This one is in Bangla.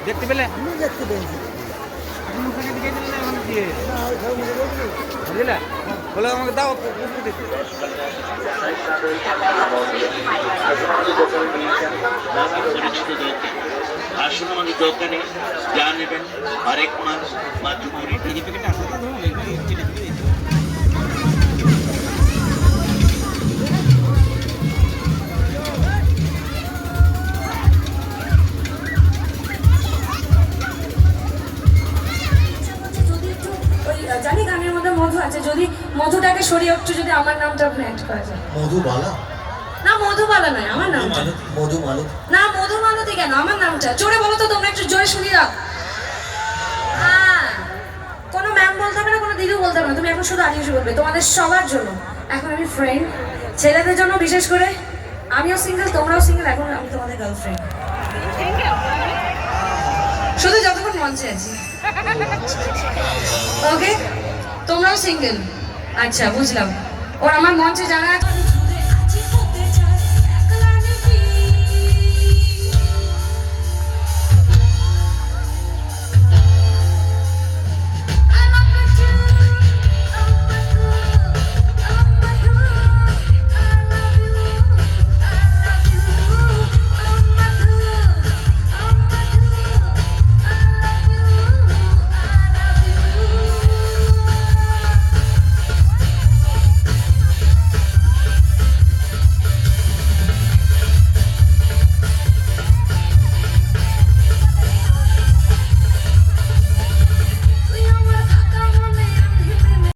দেখতে পেলে আমি দেখতে পেয়েছি মুখে দিকে দিলে না এখন দিয়ে বুঝলে বলে আমাকে দাও আসুন আমাদের দোকানে যা নেবেন আরেক মাস মাত্র জানি গানের মধ্যে মধু আছে, যদি মধুটাকে সরিয়ে একটু যদি আমার নামটা আপনি অ্যাড করা যায়। মধুবালা না মধুবালা নয়, আমার নামটা। মধুমালতী না মধুমালতী কেন, আমার নামটা জোরে বলো তো তোমরা, একটু জোরে শুনিয়ে দাও। হ্যাঁ, কোনো ম্যাম বলতে হবে না, কোনো দিদিও বলতে হবে না, তুমি এখন শুধু আরিয়াস বলবে, তোমাদের সবার জন্য। এখন আমি ফ্রেন্ড, ছেলেদের জন্য বিশেষ করে, আমিও সিঙ্গেল তোমরাও সিঙ্গেল, এখন আমি তোমাদের গার্লফ্রেন্ড, শুধু যতক্ষণ মঞ্চে আছি। ওকে, তোমরাও সিঙ্গেল, আচ্ছা বুঝলাম। ওর আমার মঞ্চে জানা